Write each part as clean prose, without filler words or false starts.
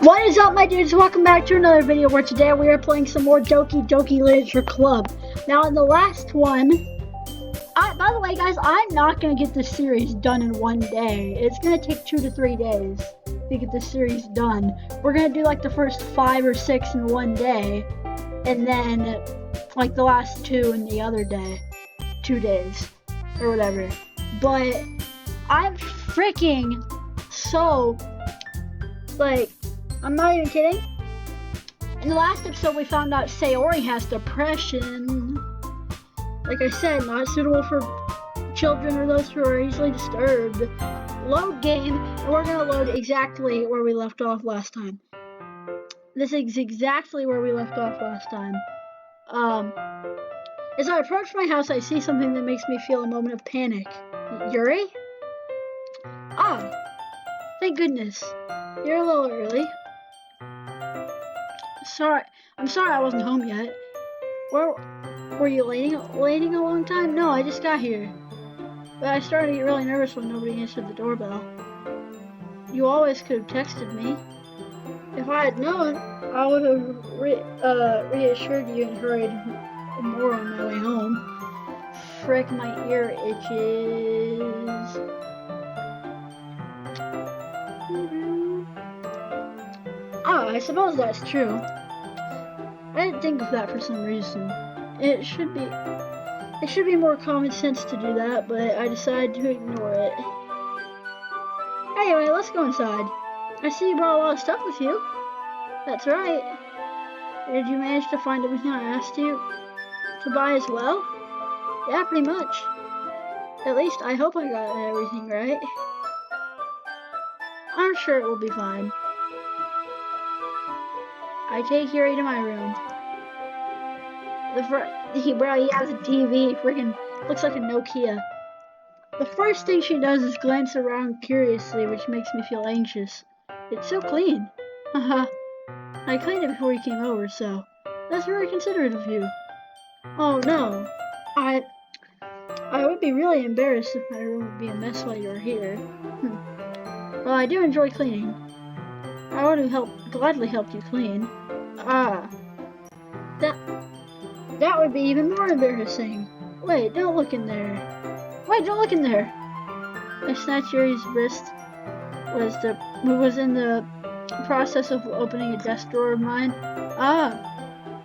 What is up, my dudes? Welcome back to another video where today we are playing some more Doki Literature Club. Now, in the last one, by the way, guys, I'm not going to get this series done in one day. It's going to take 2 to 3 days to get this series done. We're going to do like the first 5 or 6 in one day, and then like the last 2 in the other day. 2 days, or whatever. But I'm freaking so, like, I'm not even kidding. In the last episode, we found out Sayori has depression. Like I said, not suitable for children or those who are easily disturbed. Load game, and we're gonna load exactly where we left off last time. This is exactly where we left off last time. As I approach my house, I see something that makes me feel a moment of panic. Yuri? Ah, thank goodness. You're a little early. I'm sorry I wasn't home yet. Where were you waiting a long time? No, I just got here. But I started to get really nervous when nobody answered the doorbell. You always could have texted me. If I had known, I would have reassured you and hurried more on my way home. Frick, my ear itches. Ah, I suppose that's true. I didn't think of that for some reason. It should be more common sense to do that, but I decided to ignore it. Anyway, let's go inside. I see you brought a lot of stuff with you. That's right. Did you manage to find everything I asked you to buy as well? Yeah, pretty much. At least I hope I got everything right. I'm sure it will be fine. I take Yuri to my room. He has a TV, freaking looks like a Nokia. The first thing she does is glance around curiously, which makes me feel anxious. It's so clean. Haha. I cleaned it before you came over, so that's very considerate of you. Oh no. I would be really embarrassed if my room would be a mess while you were here. Well, I do enjoy cleaning. I would have gladly helped you clean. Ah. That would be even more embarrassing. Wait, don't look in there. Wait, don't look in there. I snatched Yuri's wrist. Was in the process of opening a desk drawer of mine. Ah,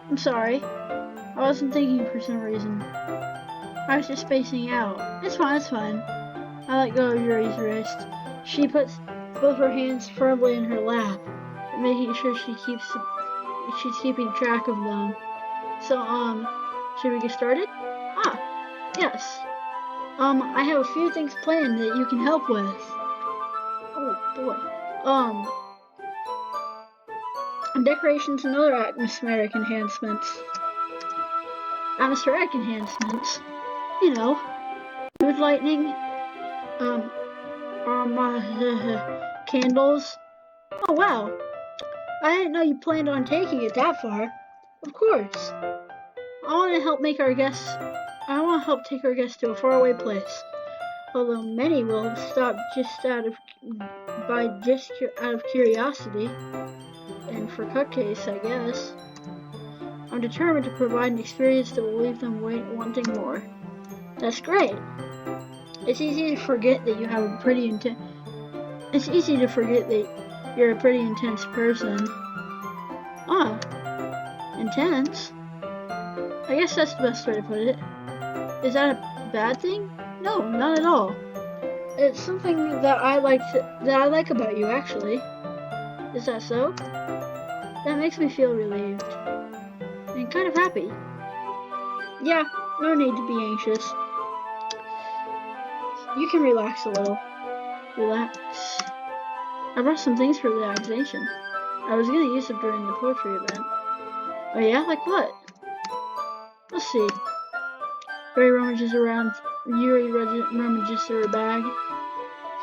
I'm sorry. I wasn't thinking for some reason. I was just spacing out. It's fine. I let go of Yuri's wrist. She puts both her hands firmly in her lap, making sure she's keeping track of them. So, should we get started? Ah, yes. I have a few things planned that you can help with. Oh, boy. Decorations and other atmospheric enhancements. You know, mood lightning, candles. Oh, wow. I didn't know you planned on taking it that far. Of course. I want to help take our guests to a faraway place. Although many will stop just out of curiosity, and for cupcakes, I guess. I'm determined to provide an experience that will leave them wanting more. That's great. It's easy to forget that you're a pretty intense person. Ah, intense? I guess that's the best way to put it. Is that a bad thing? No, not at all. It's something that I like about you, actually. Is that so? That makes me feel relieved. And kind of happy. Yeah, no need to be anxious. You can relax a little. Relax. I brought some things for relaxation. I was gonna use them during the poetry event. Oh yeah? Like what? Let's see. Yuri rummages through her bag.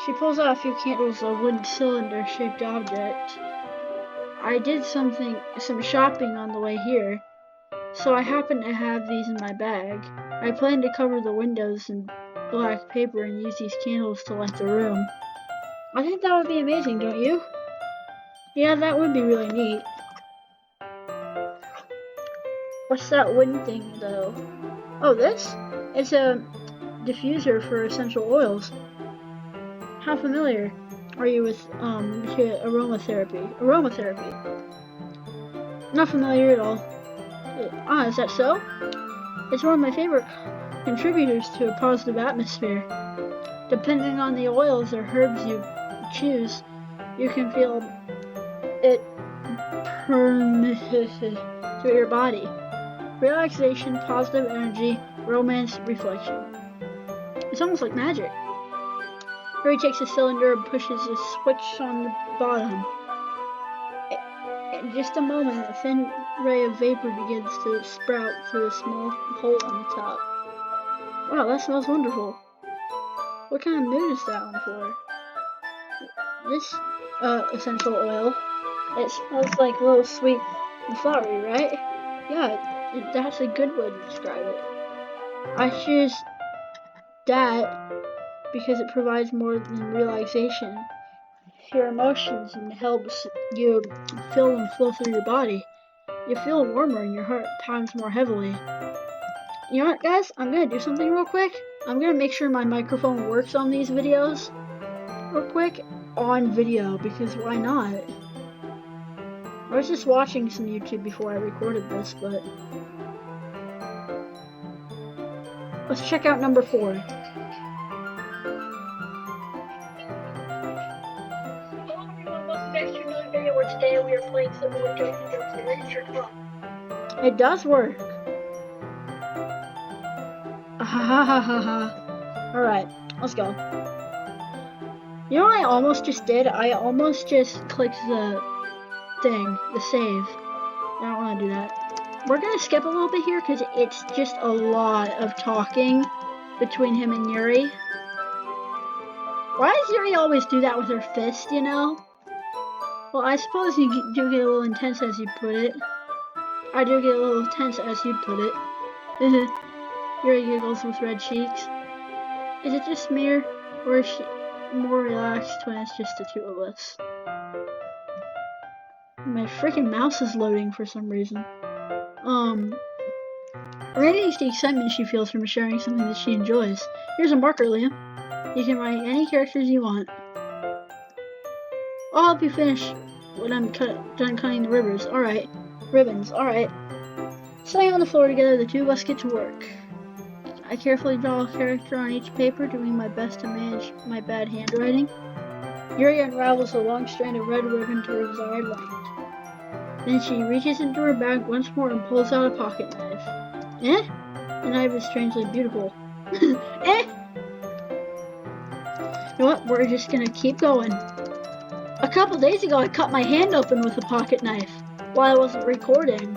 She pulls out a few candles of a wooden cylinder-shaped object. I did some shopping on the way here, so I happen to have these in my bag. I plan to cover the windows in black paper and use these candles to light the room. I think that would be amazing, don't you? Yeah, that would be really neat. What's that wooden thing, though? Oh, this? It's a diffuser for essential oils. How familiar are you with aromatherapy? Aromatherapy. Not familiar at all. Is that so? It's one of my favorite contributors to a positive atmosphere. Depending on the oils or herbs you choose, you can feel it through your body. Relaxation, positive energy, romance, reflection. It's almost like magic. Harry takes a cylinder and pushes a switch on the bottom. In just a moment, a thin ray of vapor begins to sprout through a small hole on the top. Wow, that smells wonderful. What kind of mood is that one for? This essential oil, it smells like a little sweet and flowery, right? Yeah, that's a good way to describe it. I choose that because it provides more than relaxation to your emotions and helps you feel them flow through your body. You feel warmer and your heart pounds more heavily. You know what, guys? I'm gonna do something real quick. I'm gonna make sure my microphone works on these videos real quick on video because why not? I was just watching some YouTube before I recorded this, but let's check out number 4. Hello everyone, welcome back to another video where today we are playing some more Doki Literature Club. It does work. Alright, let's go. You know what I almost just did? I almost just clicked the thing, the save. I don't want to do that. We're going to skip a little bit here because it's just a lot of talking between him and Yuri. Why does Yuri always do that with her fist, you know? Well, I suppose you do get a little intense as you put it. I do get a little tense as you put it. Yuri giggles with red cheeks. Is it just me, or is she more relaxed when it's just the two of us? My freaking mouse is loading for some reason. Radiates the excitement she feels from sharing something that she enjoys. Here's a marker, Liam. You can write any characters you want. I'll help you finish when I'm done cutting the ribbons. Alright. Sitting on the floor together, the two of us get to work. I carefully draw a character on each paper, doing my best to manage my bad handwriting. Yuri unravels a long strand of red ribbon to her desired length. Then she reaches into her bag once more and pulls out a pocket knife. Eh? The knife is strangely beautiful. Eh? You know what? We're just gonna keep going. A couple days ago, I cut my hand open with a pocket knife while I wasn't recording.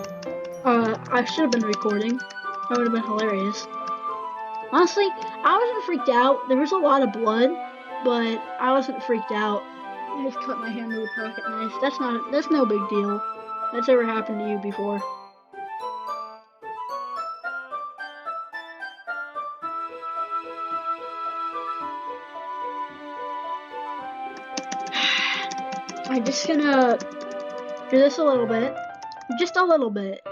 I should have been recording. That would have been hilarious. Honestly, I wasn't freaked out. There was a lot of blood, but I wasn't freaked out. I just cut my hand with a pocket knife. That's no big deal. That's ever happened to you before. I'm just gonna do this a little bit. Just a little bit.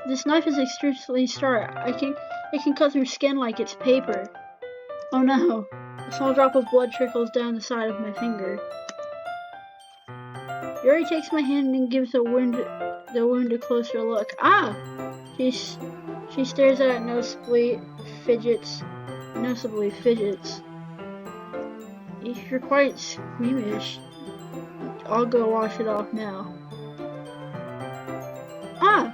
This knife is extremely sharp. It can cut through skin like it's paper. Oh no. A small drop of blood trickles down the side of my finger. Yuri takes my hand and gives the wound a closer look. Ah! She stares at it noticeably fidgets. If you're quite squeamish, I'll go wash it off now. Ah!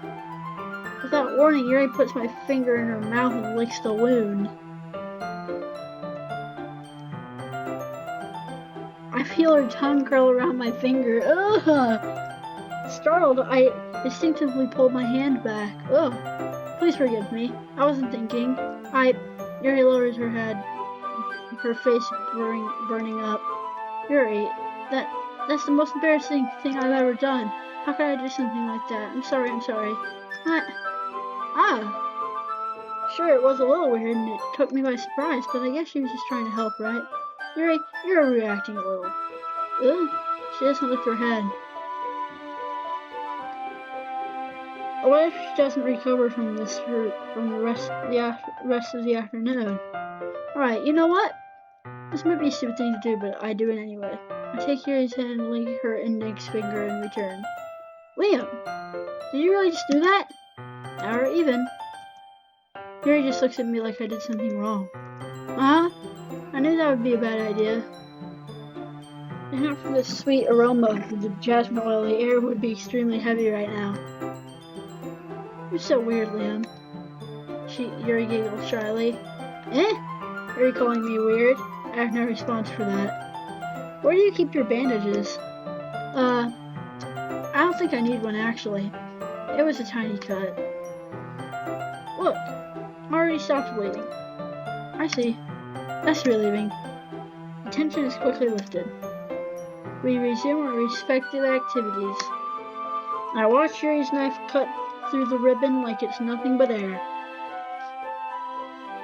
Without warning, Yuri puts my finger in her mouth and licks the wound. I feel her tongue curl around my finger. Ugh! Startled, I instinctively pulled my hand back. Ugh! Please forgive me. I wasn't thinking. Yuri lowers her head, her face burning up. Yuri, that's the most embarrassing thing I've ever done. How could I do something like that? I'm sorry. Sure, it was a little weird and it took me by surprise, but I guess she was just trying to help, right? Yuri, you're reacting a little. Ugh, she doesn't lift her head. What if she doesn't recover from this from the rest of the afternoon? Alright, you know what? This might be a stupid thing to do, but I do it anyway. I take Yuri's hand and lick her index finger in return. Liam, did you really just do that? Now we're even. Yuri just looks at me like I did something wrong. Uh-huh. I knew that would be a bad idea. If not for the sweet aroma of the jasmine oil, the air would be extremely heavy right now. You're so weird, Liam. Yuri giggled shyly. Eh? Yuri calling me weird? I have no response for that. Where do you keep your bandages? I don't think I need one actually. It was a tiny cut. Look, I already stopped bleeding. I see. That's relieving. The tension is quickly lifted. We resume our respective activities. I watch Yuri's knife cut through the ribbon like it's nothing but air.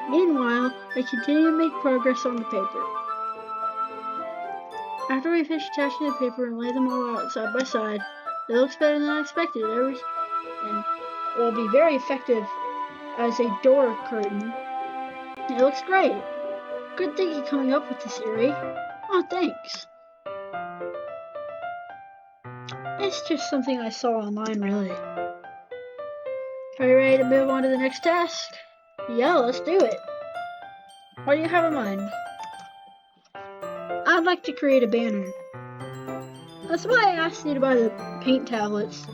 Meanwhile, I continue to make progress on the paper. After we finish attaching the paper and lay them all out side by side, it looks better than I expected, and will be very effective as a door curtain. It looks great. Good thinking coming up with this, Yuri. Oh, thanks. It's just something I saw online, really. Are you ready to move on to the next task? Yeah, let's do it. What do you have in mind? I'd like to create a banner. That's why I asked you to buy the paint tablets.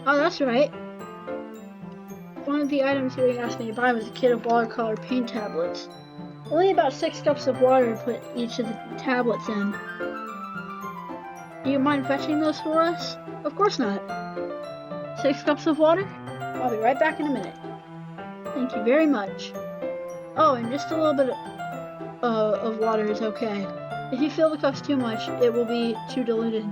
Oh, that's right. One of the items you asked me to buy was a kit of watercolor paint tablets. Only about 6 cups of water to put each of the tablets in. Do you mind fetching those for us? Of course not. 6 cups of water? I'll be right back in a minute. Thank you very much. Oh, and just a little bit of water is okay. If you fill the cups too much, it will be too diluted.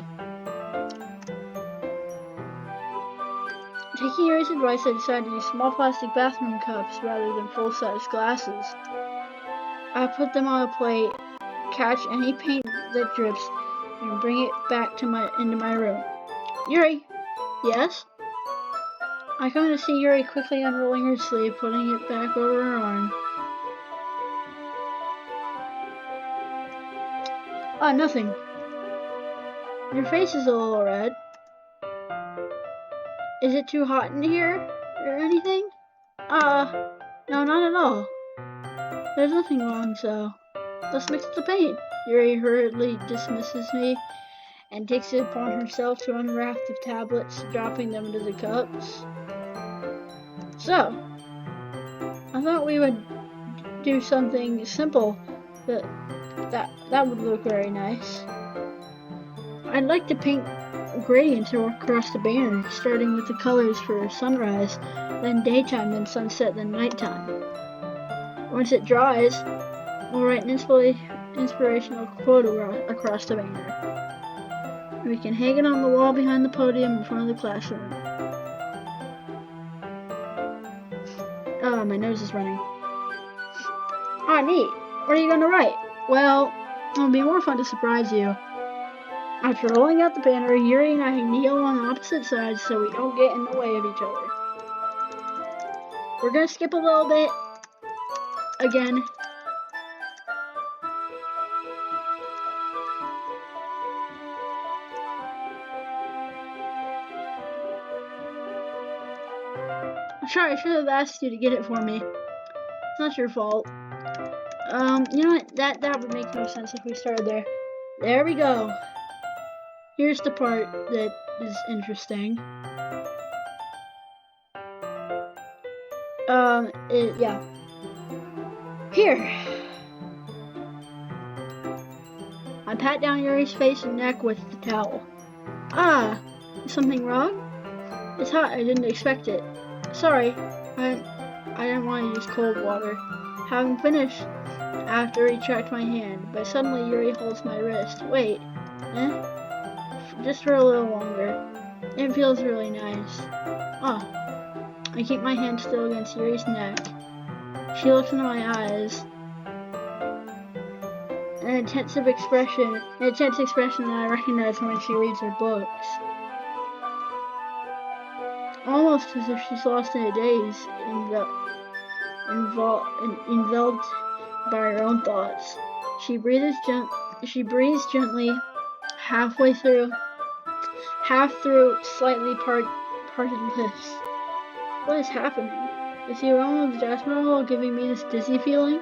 Taking Yuri's advice, I decided to use small plastic bathroom cups rather than full-size glasses. I put them on a plate, catch any paint that drips, and bring it back into my room. Yuri! Yes? I come to see Yuri quickly unrolling her sleeve, putting it back over her arm. Ah, nothing. Your face is a little red. Is it too hot in here? Or anything? No, not at all. There's nothing wrong, so let's mix the paint. Yuri hurriedly dismisses me and takes it upon herself to unwrap the tablets, dropping them into the cups. So, I thought we would do something simple that would look very nice. I'd like to paint gradients across the banner, starting with the colors for sunrise, then daytime, then sunset, then nighttime. Once it dries, we'll write an inspirational quote across the banner. We can hang it on the wall behind the podium in front of the classroom. Oh, my nose is running. Ah, neat. What are you going to write? Well, it'll be more fun to surprise you. After rolling out the banner, Yuri and I kneel on opposite sides so we don't get in the way of each other. We're going to skip a little bit. Again. Sorry, I should have asked you to get it for me. It's not your fault. You know what? That would make no sense if we started there. There we go. Here's the part that is interesting. Yeah. Here. I pat down Yuri's face and neck with the towel. Ah, is something wrong? It's hot, I didn't expect it. Sorry, I didn't want to use cold water. Having finished, I have to retract my hand, but suddenly Yuri holds my wrist. Wait, just for a little longer. It feels really nice. Ah, I keep my hand still against Yuri's neck. She looks into my eyes. An intense expression that I recognize when she reads her books. almost as if she's lost in a daze, enveloped by her own thoughts. She breathes gently, halfway through, half through slightly parted lips. What is happening? Is the aroma of the jasmine oil giving me this dizzy feeling?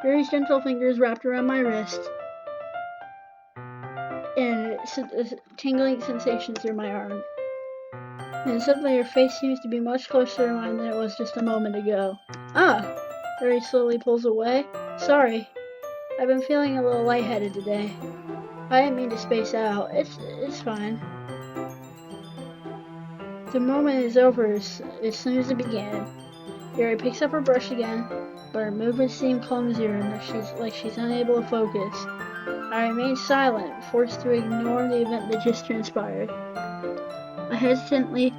Yuri's gentle fingers wrapped around my wrist, and a tingling sensation through my arm. And suddenly her face seems to be much closer to mine than it was just a moment ago. Ah! Yuri slowly pulls away. Sorry. I've been feeling a little lightheaded today. I didn't mean to space out. It's fine. The moment is over as soon as it began. Yuri picks up her brush again, but her movements seem clumsier and she's unable to focus. I remain silent, forced to ignore the event that just transpired. I hesitantly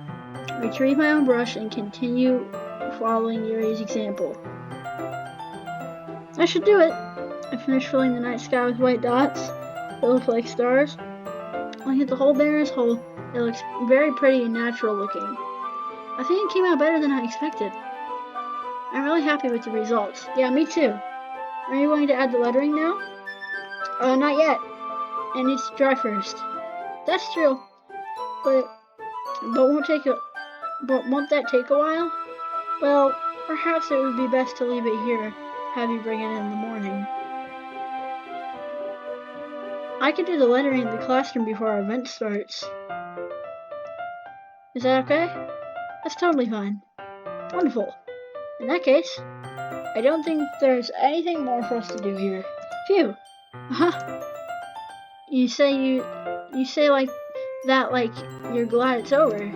retrieve my own brush and continue following Yuri's example. I should do it. I finish filling the night sky with white dots that look like stars. Looking at the whole bear as whole, it looks very pretty and natural looking. I think it came out better than I expected. I'm really happy with the results. Yeah, me too. Are you going to add the lettering now? Not yet. It needs to dry first. That's true. But won't that take a while? Well, perhaps it would be best to leave it here, have you bring it in the morning. I could do the lettering in the classroom before our event starts. Is that okay? That's totally fine. Wonderful. In that case, I don't think there's anything more for us to do here. Phew. Uh-huh. You say like that like you're glad it's over.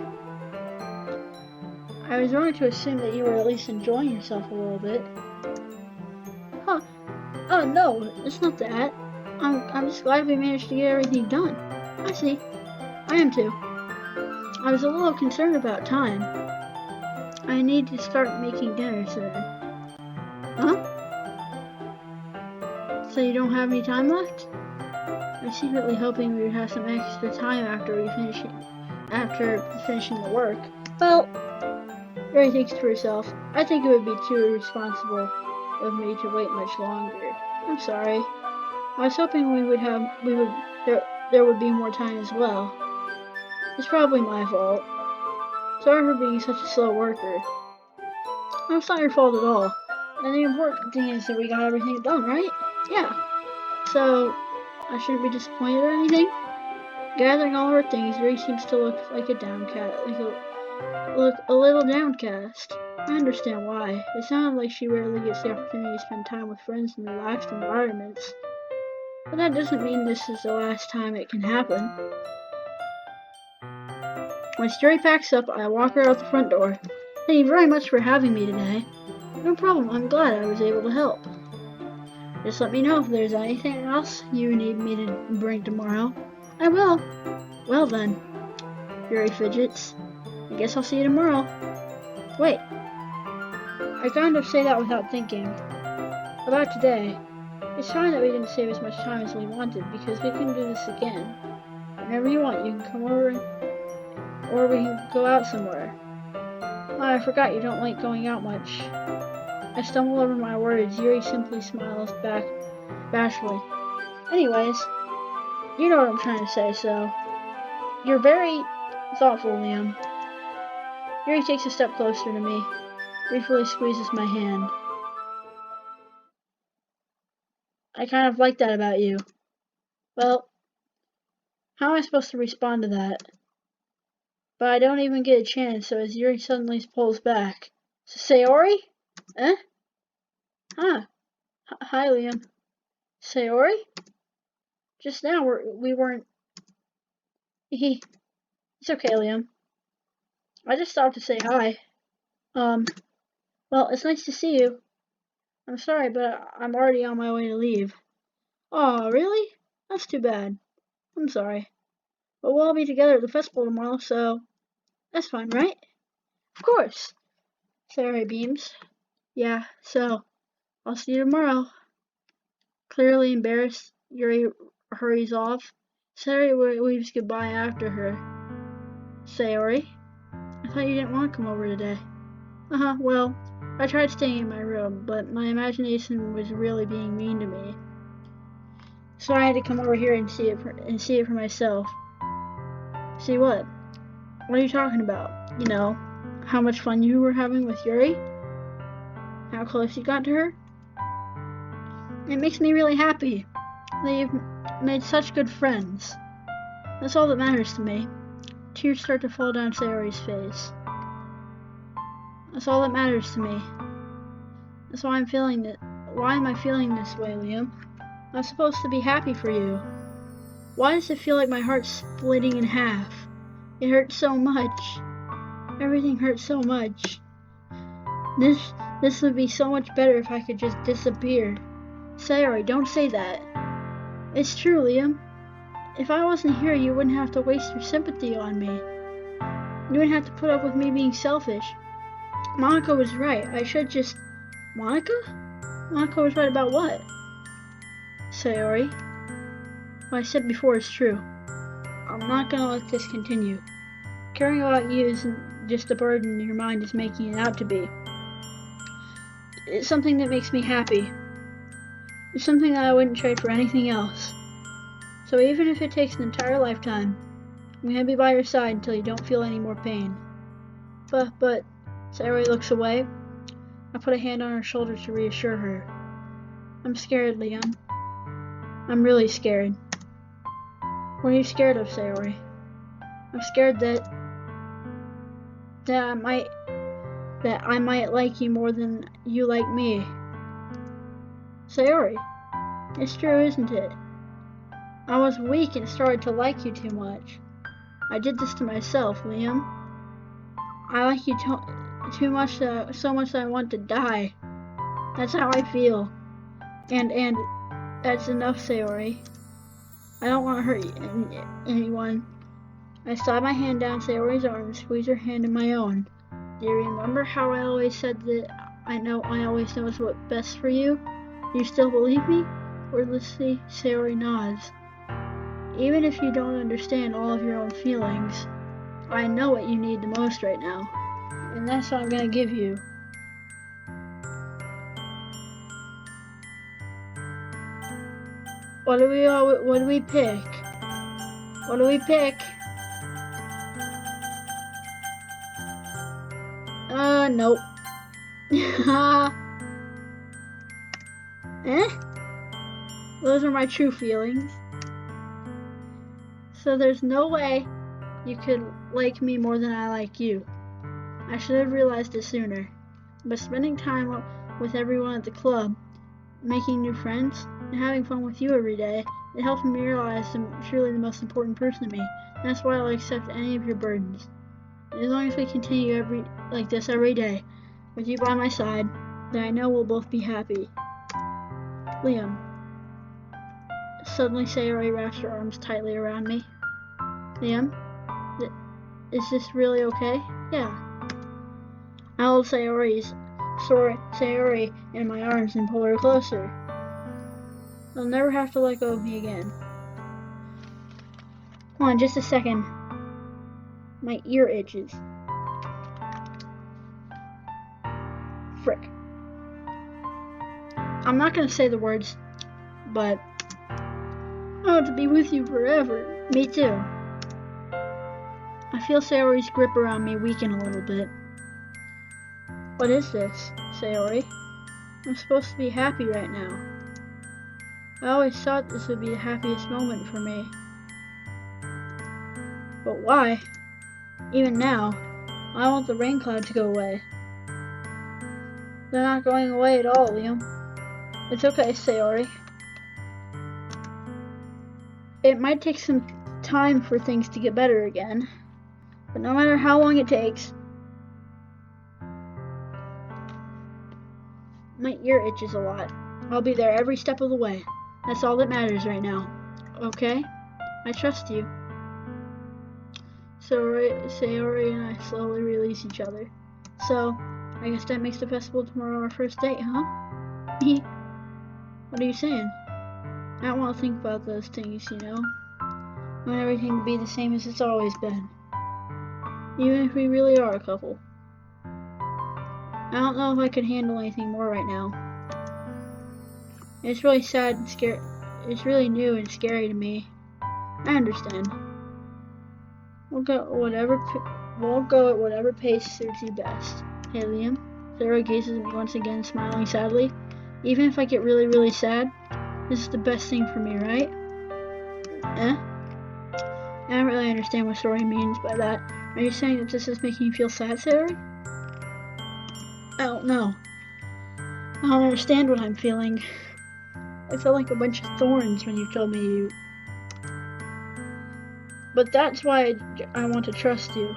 I was wrong to assume that you were at least enjoying yourself a little bit. Huh. Oh no, it's not that. I'm just glad we managed to get everything done. I see. I am too. I was a little concerned about time. I need to start making dinner soon. Huh? So you don't have any time left? I was secretly hoping we would have some extra time after finishing the work. Well, Ray thinks to herself, I think it would be too irresponsible of me to wait much longer. I'm sorry. I was hoping there would be more time as well. It's probably my fault. Sorry for being such a slow worker. No, it's not your fault at all. And the important thing is that we got everything done, right? Yeah. So, I shouldn't be disappointed or anything? Gathering all her things, Yuri seems to look like a little downcast. I understand why. It sounded like she rarely gets the opportunity to spend time with friends in relaxed environments. But that doesn't mean this is the last time it can happen. When Yuri packs up, I walk her out the front door. Thank you very much for having me today. No problem, I'm glad I was able to help. Just let me know if there's anything else you need me to bring tomorrow. I will. Well then. Yuri fidgets. I guess I'll see you tomorrow. Wait. I kind of say that without thinking. About today. It's fine that we didn't save as much time as we wanted, because we can do this again. Whenever you want, you can come over, or we can go out somewhere. Oh, I forgot you don't like going out much. I stumble over my words. Yuri simply smiles back bashfully. Anyways, you know what I'm trying to say, so... You're very thoughtful, Liam. Yuri takes a step closer to me, briefly squeezes my hand. I kind of like that about you. Well, how am I supposed to respond to that? But I don't even get a chance, so as Yuri suddenly pulls back. Sayori? Eh? Huh. Hi, Liam. Sayori? Just now, we weren't... It's okay, Liam. I just stopped to say hi. Well, it's nice to see you. I'm sorry, but I'm already on my way to leave. Aw, really? That's too bad. I'm sorry. But we'll all be together at the festival tomorrow, so... That's fine, right? Of course. Sayori beams. Yeah, so... I'll see you tomorrow. Clearly embarrassed, Yuri hurries off. Sayori waves goodbye after her. Sayori? I thought you didn't want to come over today. Well, I tried staying in my room, but my imagination was really being mean to me. So I had to come over here and see it for myself. See what? What are you talking about? You know, how much fun you were having with Yuri? How close you got to her? It makes me really happy that you've made such good friends. That's all that matters to me. Tears start to fall down Sayori's face. That's all that matters to me. That's why I'm feeling it. Why am I feeling this way, Liam? I'm supposed to be happy for you. Why does it feel like my heart's splitting in half? It hurts so much. Everything hurts so much. This would be so much better if I could just disappear. Sayori, don't say that. It's true, Liam. If I wasn't here, you wouldn't have to waste your sympathy on me. You wouldn't have to put up with me being selfish. Monica was right. I should just... Monica? Monica was right about what? Sayori, what I said before is true. I'm not gonna let this continue. Caring about you isn't just a burden your mind is making it out to be. It's something that makes me happy. It's something that I wouldn't trade for anything else. So even if it takes an entire lifetime, I'm gonna be by your side until you don't feel any more pain. But, Sayori looks away. I put a hand on her shoulder to reassure her. I'm scared, Liam. I'm really scared. What are you scared of, Sayori? I'm scared that I might like you more than you like me. Sayori, it's true, isn't it? I was weak and started to like you too much. I did this to myself, Liam. I like you too much, so much that I want to die. That's how I feel. And that's enough, Sayori. I don't want to hurt anyone. I slide my hand down Sayori's arm and squeeze her hand in my own. Do you remember how I always said that I always know what's best for you? Do you still believe me? Wordlessly, Sayori nods. Even if you don't understand all of your own feelings, I know what you need the most right now. And that's what I'm gonna give you. What do we pick? What do we pick? Nope. Those are my true feelings. So there's no way you could like me more than I like you. I should have realized it sooner. But spending time with everyone at the club, making new friends, and having fun with you every day, it helps me realize I'm truly the most important person to me. And that's why I'll accept any of your burdens. As long as we continue like this every day, with you by my side, then I know we'll both be happy. Liam. Suddenly Sayori wraps her arms tightly around me. Liam? Is this really okay? Yeah. I hold Sayori in my arms and pull her closer. You'll never have to let go of me again. Hold on, just a second. My ear itches. Frick. I'm not gonna say the words, but I want to be with you forever. Me too. I feel Sayori's grip around me weaken a little bit. What is this, Sayori? I'm supposed to be happy right now. I always thought this would be the happiest moment for me. But why? Even now, I want the rain cloud to go away. They're not going away at all, Liam. It's okay, Sayori. It might take some time for things to get better again, but no matter how long it takes, my ear itches a lot. I'll be there every step of the way. That's all that matters right now. Okay? I trust you. Sayori and I slowly release each other. So, I guess that makes the festival tomorrow our first date, huh? What are you saying? I don't want to think about those things, you know? I want everything to be the same as it's always been. Even if we really are a couple. I don't know if I could handle anything more right now. It's really sad and scary. It's really new and scary to me. I understand. We'll go at whatever pace suits you best. Hey, Liam. Sarah gazes at me once again, smiling sadly. Even if I get really, really sad, this is the best thing for me, right? Eh? I don't really understand what Sori means by that. Are you saying that this is making you feel sad, Sarah? I don't know. I don't understand what I'm feeling. I felt like a bunch of thorns when you told me you. But that's why I want to trust you.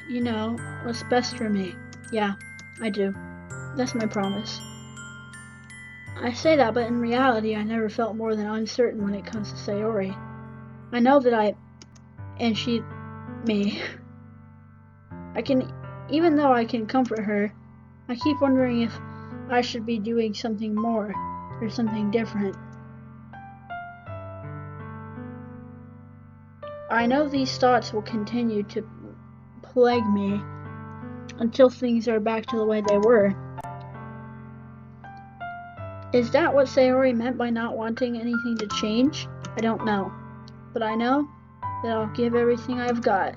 You know what's best for me. Yeah, I do. That's my promise. I say that, but in reality, I never felt more than uncertain when it comes to Sayori. I know that and she, me. Even though I can comfort her, I keep wondering if I should be doing something more, or something different. I know these thoughts will continue to plague me until things are back to the way they were. Is that what Sayori meant by not wanting anything to change? I don't know. But I know that I'll give everything I've got.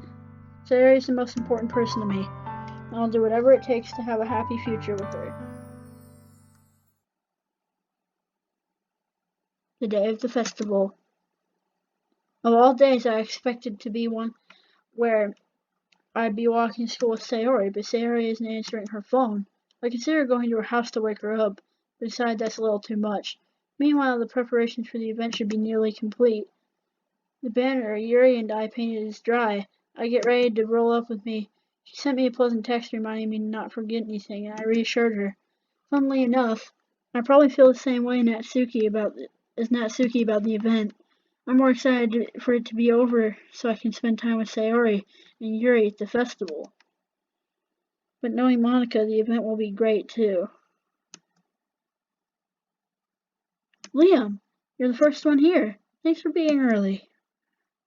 Sayori is the most important person to me. And I'll do whatever it takes to have a happy future with her. The day of the festival. Of all days, I expected to be one where I'd be walking to school with Sayori, but Sayori isn't answering her phone. I consider going to her house to wake her up, but decide that's a little too much. Meanwhile, the preparations for the event should be nearly complete. The banner Yuri and I painted is dry. I get ready to roll up with me. She sent me a pleasant text reminding me to not forget anything, and I reassured her. Funnily enough, I probably feel the same way as Natsuki about the event. I'm more excited for it to be over so I can spend time with Sayori and Yuri at the festival. But knowing Monica, the event will be great too. Liam, you're the first one here. Thanks for being early.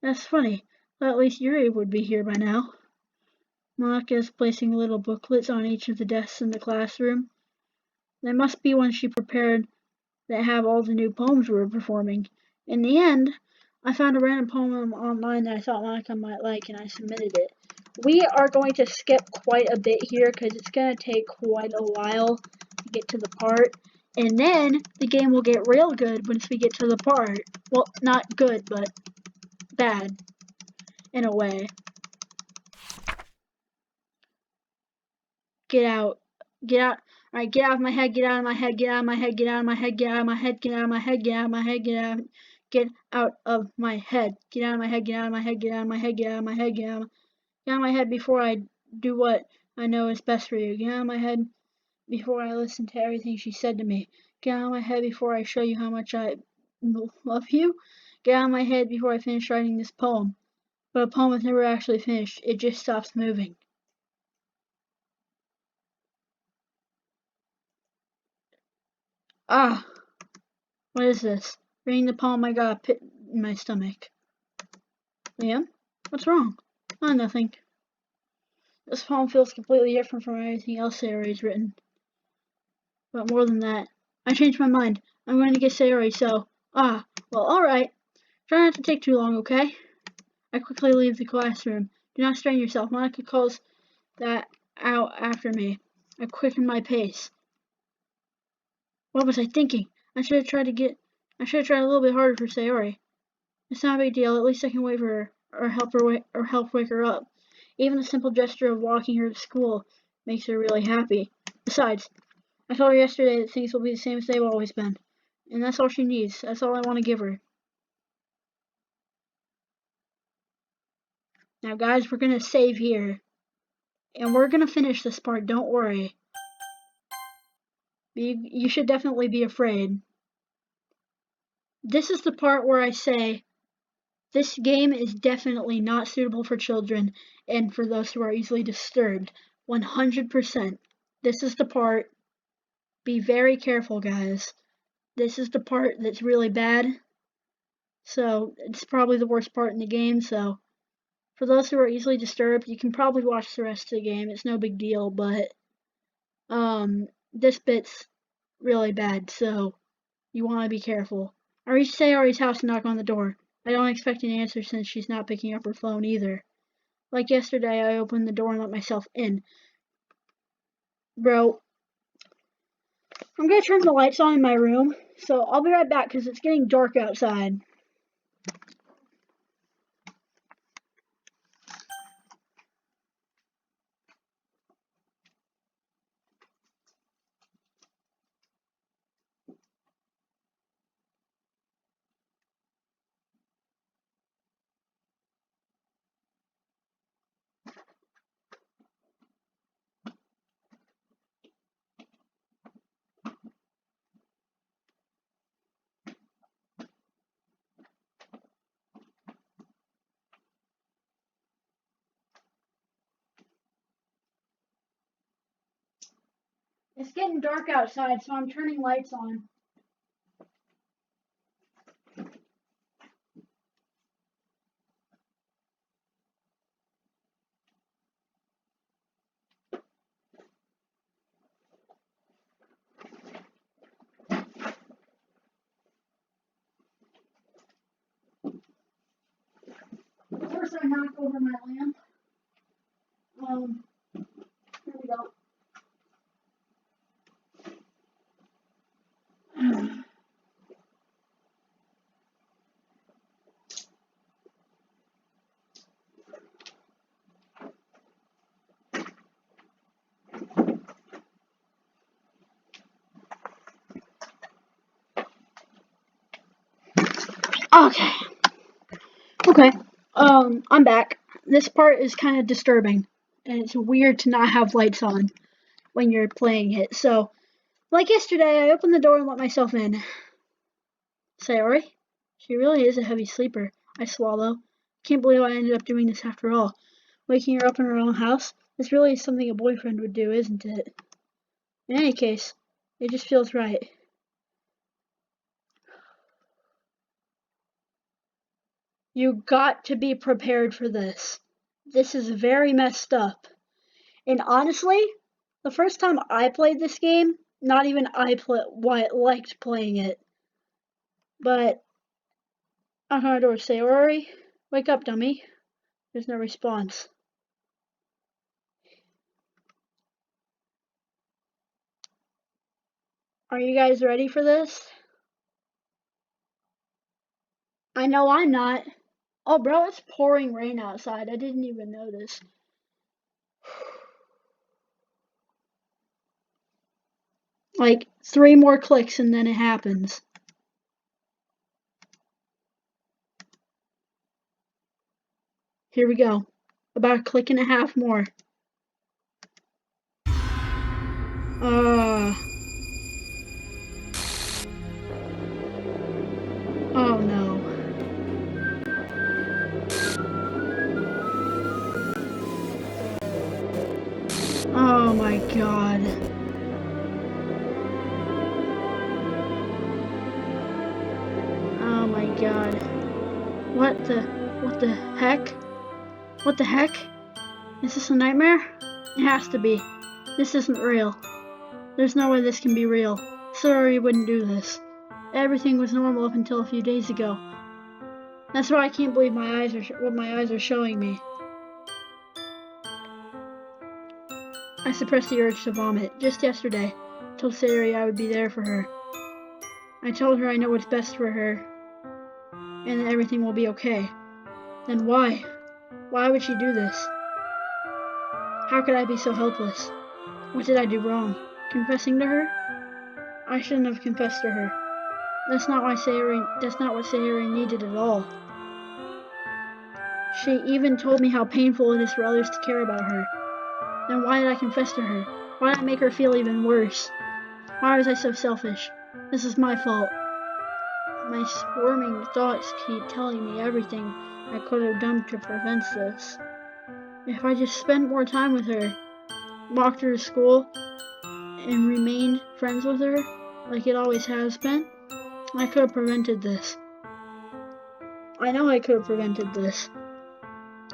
That's funny. Thought at least Yuri would be here by now. Monica is placing little booklets on each of the desks in the classroom. They must be ones she prepared that have all the new poems we were performing. In the end, I found a random poem online that I thought Monica might like, and I submitted it. We are going to skip quite a bit here because it's going to take quite a while to get to the part. And then the game will get real good once we get to the part. Well, not good, but bad in a way. Get out. Get out. Alright, get out of my head, get out of my head, get out of my head, get out of my head, get out of my head, get out of my head, get out of my head, get out of my head, get out of my head, get out of my head, get out of my head, get out of my head, get out of my head before I do what I know is best for you. Get out of my head before I listen to everything she said to me. Get out of my head before I show you how much I love you. Get out of my head before I finish writing this poem. But a poem is never actually finished, it just stops moving. Ah! What is this? Reading the poem, I got a pit in my stomach. Liam? What's wrong? Oh, nothing. This poem feels completely different from anything else Sayori's written. But more than that, I changed my mind. I'm going to get Sayori, so... well, alright. Try not to take too long, okay? I quickly leave the classroom. Do not strain yourself. Monica calls that out after me. I quicken my pace. What was I thinking? I should have tried a little bit harder for Sayori. It's not a big deal. At least I can wait for her, or help wake her up. Even the simple gesture of walking her to school makes her really happy. Besides, I told her yesterday that things will be the same as they've always been, and that's all she needs. That's all I want to give her. Now, guys, we're gonna save here, and we're gonna finish this part. Don't worry. You should definitely be afraid. This is the part where I say this game is definitely not suitable for children and for those who are easily disturbed. 100%. This is the part. Be very careful, guys. This is the part that's really bad. So, it's probably the worst part in the game, so For those who are easily disturbed, you can probably watch the rest of the game. It's no big deal, but this bit's really bad, so you want to be careful. I reached Sayori's house and knock on the door. I don't expect an answer since she's not picking up her phone either. Like yesterday, I opened the door and let myself in. Bro, I'm gonna turn the lights on in my room, so I'll be right back because it's getting dark outside. It's getting dark outside, so I'm turning lights on. First, I knock over my lamp. Here we go. Okay. I'm back. This part is kind of disturbing, and it's weird to not have lights on when you're playing it. So, like yesterday, I opened the door and let myself in. Sayori? She really is a heavy sleeper. I swallow. Can't believe I ended up doing this after all. Waking her up in her own house? This really is something a boyfriend would do, isn't it? In any case, it just feels right. You got to be prepared for this. This is very messed up. And honestly, the first time I played this game, not even I liked playing it. But knock on the door, Sayori, wake up, dummy. There's no response. Are you guys ready for this? I know I'm not. Oh, bro, it's pouring rain outside. I didn't even notice. Like 3 more clicks and then it happens. Here we go. About a click and a half more. Oh no. Oh my god. Oh my god. What the heck? What the heck? Is this a nightmare? It has to be. This isn't real. There's no way this can be real. Sorry, wouldn't do this. Everything was normal up until a few days ago. That's why I can't believe what my eyes are showing me. I suppressed the urge to vomit. Just yesterday, I told Sayori I would be there for her. I told her I know what's best for her, and that everything will be okay. Then why? Why would she do this? How could I be so helpless? What did I do wrong? Confessing to her? I shouldn't have confessed to her. That's not what Sayori needed at all. She even told me how painful it is for others to care about her. Then why did I confess to her? Why did I make her feel even worse? Why was I so selfish? This is my fault. My squirming thoughts keep telling me everything I could have done to prevent this. If I just spent more time with her, walked her to school, and remained friends with her, like it always has been, I could have prevented this. I know I could have prevented this.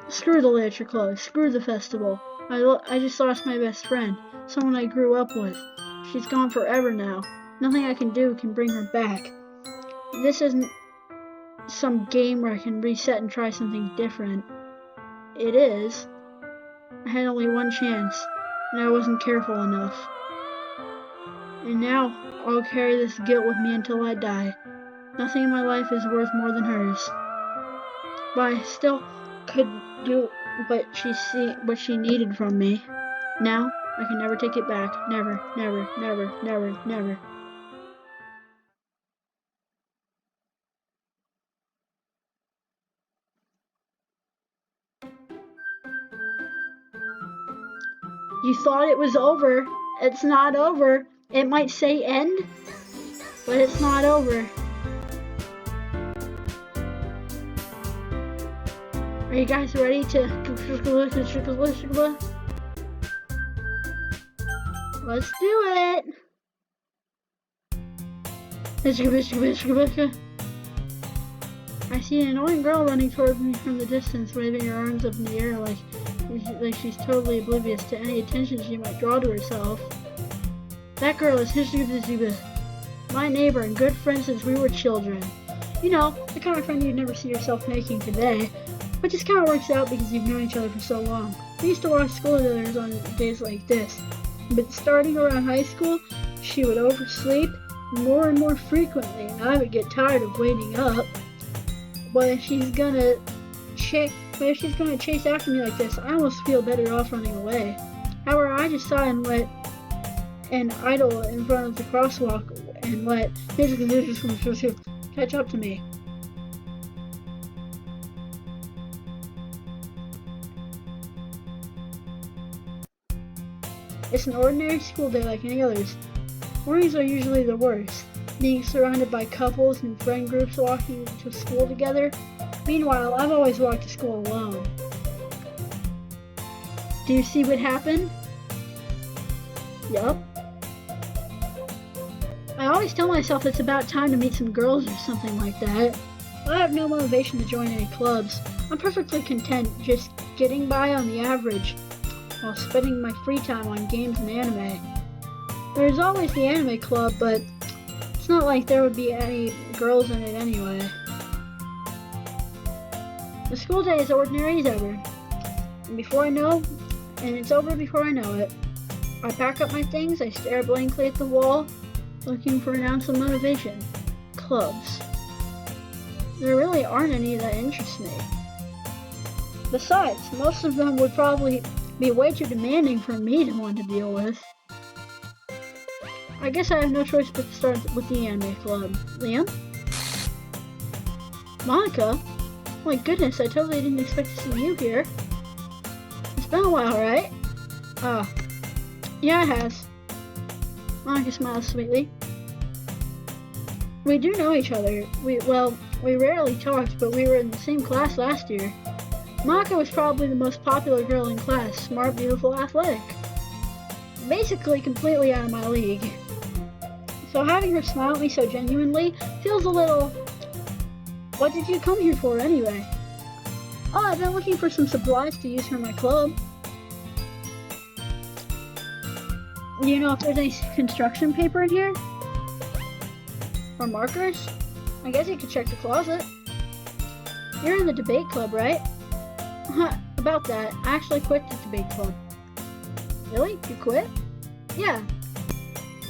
Screw the literature club. Screw the festival. I just lost my best friend. Someone I grew up with. She's gone forever now. Nothing I can do can bring her back. This isn't some game where I can reset and try something different. It is. I had only one chance, and I wasn't careful enough. And now I'll carry this guilt with me until I die. Nothing in my life is worth more than hers. But I still could do what she needed from me. Now I can never take it back. Never, never, never, never, never. You thought it was over. It's not over. It might say end, but it's not over. Are you guys ready to... Let's do it! I see an annoying girl running toward me from the distance, waving her arms up in the air like she's totally oblivious to any attention she might draw to herself. That girl is my neighbor and good friend since we were children. You know, the kind of friend you'd never see yourself making today. But just kind of works out because you've known each other for so long. We used to watch school together on days like this. But starting around high school, she would oversleep more and more frequently, and I would get tired of waiting up. But if she's gonna chase after me like this, I almost feel better off running away. However, I just saw and let an idol in front of the crosswalk and let catch up to me. It's an ordinary school day like any others. Mornings are usually the worst, being surrounded by couples and friend groups walking to school together. Meanwhile, I've always walked to school alone. Do you see what happened? Yup. I always tell myself it's about time to meet some girls or something like that. I have no motivation to join any clubs. I'm perfectly content just getting by on the average, while spending my free time on games and anime. There's always the anime club, but it's not like there would be any girls in it anyway. The school day is ordinary as ever, and it's over before I know it. I pack up my things, I stare blankly at the wall, looking for an ounce of motivation. Clubs. There really aren't any that interest me. Besides, most of them would probably be way too demanding for me to want to deal with. I guess I have no choice but to start with the anime club. Liam? Monica? Oh my goodness, I totally didn't expect to see you here. It's been a while, right? Yeah, it has. Monica smiles sweetly. We do know each other. We rarely talked, but we were in the same class last year. Monica was probably the most popular girl in class, smart, beautiful, athletic. Basically completely out of my league. So having her smile at me so genuinely feels a little... What did you come here for anyway? Oh, I've been looking for some supplies to use for my club. Do you know if there's any construction paper in here? Or markers? I guess you could check the closet. You're in the debate club, right? About that, I actually quit the debate club. Really? You quit? Yeah.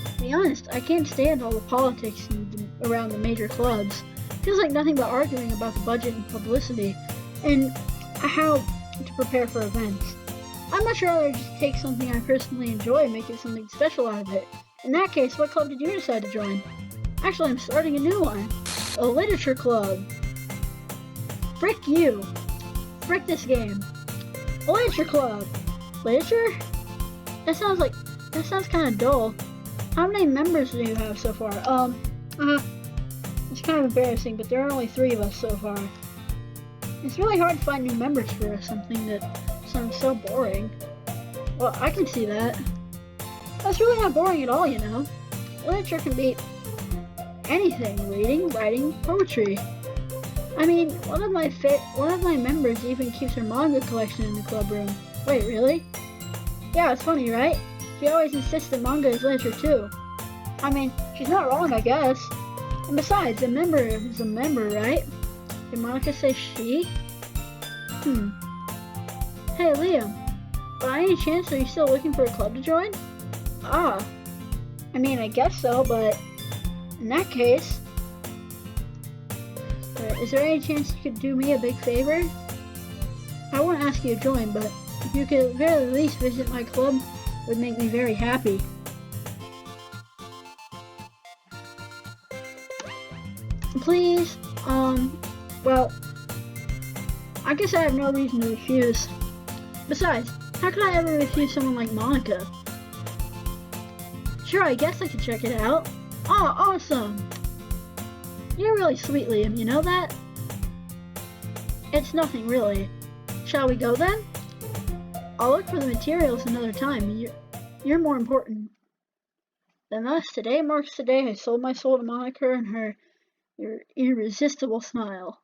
To be honest, I can't stand all the politics around the major clubs. Feels like nothing but arguing about the budget and publicity, and how to prepare for events. I'd much rather just take something I personally enjoy and make it something special out of it. In that case, what club did you decide to join? Actually, I'm starting a new one. A literature club. Frick you. Frick this game. A literature club. Literature? That sounds kind of dull. How many members do you have so far? It's kind of embarrassing, but there are only 3 of us so far. It's really hard to find new members for something that sounds so boring. Well, I can see that. That's really not boring at all, you know. Literature can be anything. Reading, writing, poetry. I mean, one of my members even keeps her manga collection in the club room. Wait, really? Yeah, it's funny, right? She always insists that manga is literature too. I mean, she's not wrong, I guess. And besides, a member is a member, right? Did Monica say she? Hey, Liam. By any chance, are you still looking for a club to join? Ah. I mean, I guess so, but in that case, is there any chance you could do me a big favor? I won't ask you to join, but if you could at the very least visit my club, it would make me very happy. Please, well, I guess I have no reason to refuse. Besides, how could I ever refuse someone like Monica? Sure, I guess I could check it out. Oh, awesome! You're really sweet, Liam, you know that? It's nothing, really. Shall we go then? I'll look for the materials another time. You're more important than us. Today marks the day I sold my soul to Monica and her irresistible smile.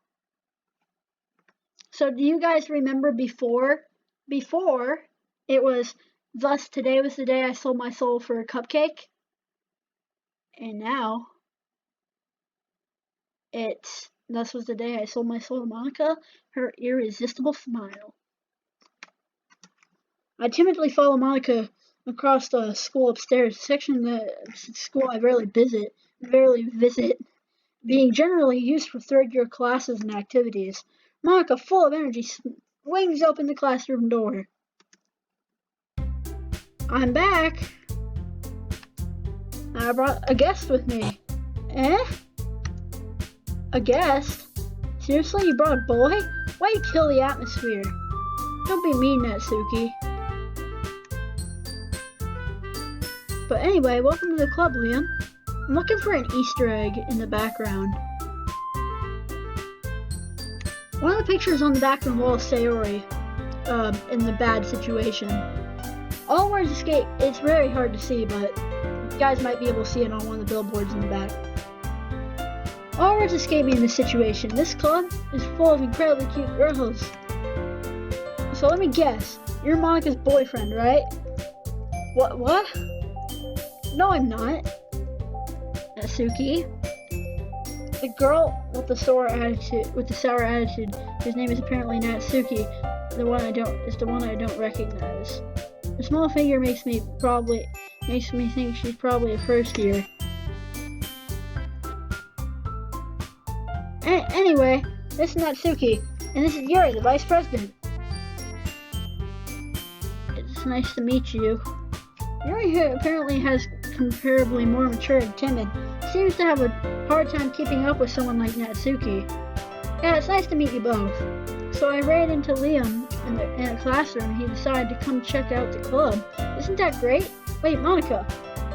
So do you guys remember before it was thus today was the day I sold my soul for a cupcake? And now it's thus was the day I sold my soul to Monica, her irresistible smile. I timidly follow Monica across the school upstairs, section of the school I rarely visit, being generally used for third-year classes and activities. Monica, full of energy, swings open the classroom door. I'm back. I brought a guest with me. Eh? A guest? Seriously, you brought a boy? Why you kill the atmosphere? Don't be mean, Natsuki. But anyway, welcome to the club, Liam. I'm looking for an Easter egg in the background. One of the pictures on the back of the wall is Sayori, in the bad situation. All words escape. It's very hard to see, but you guys might be able to see it on one of the billboards in the back. All words escape me in this situation. This club is full of incredibly cute girls. So let me guess. You're Monica's boyfriend, right? What? No, I'm not. Natsuki. The girl with the sour attitude, whose name is apparently Natsuki, is the one I don't recognize. The small figure makes me think she's probably a first year. Anyway, this is Natsuki, and this is Yuri, the vice president. It's nice to meet you. Yuri, who apparently has comparably more mature and timid, seems to have a hard time keeping up with someone like Natsuki. Yeah, it's nice to meet you both. So I ran into Liam in a classroom and he decided to come check out the club. Isn't that great? Wait, Monica,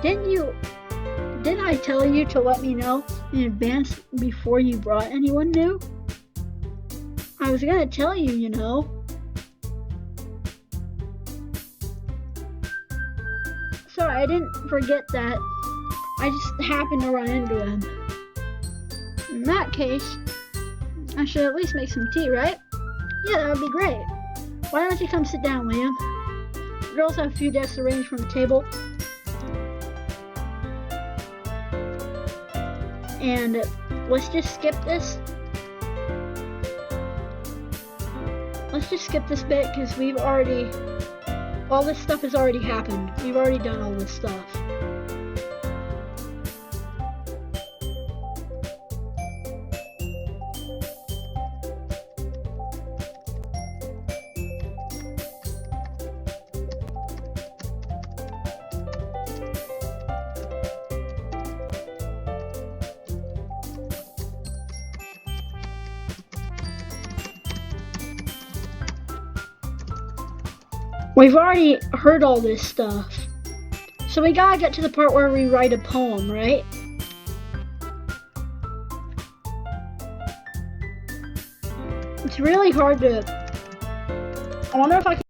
didn't I tell you to let me know in advance before you brought anyone new? I was gonna tell you, you know. Sorry, I didn't forget that. I just happened to run into him. In that case, I should at least make some tea, right? Yeah, that would be great. Why don't you come sit down, Liam? The girls have a few desks arranged from the table. And let's just skip this. Let's just skip this bit because all this stuff has already happened. We've already done all this stuff. We've already heard all this stuff. So we gotta get to the part where we write a poem, right? It's really hard to... I wonder if I can...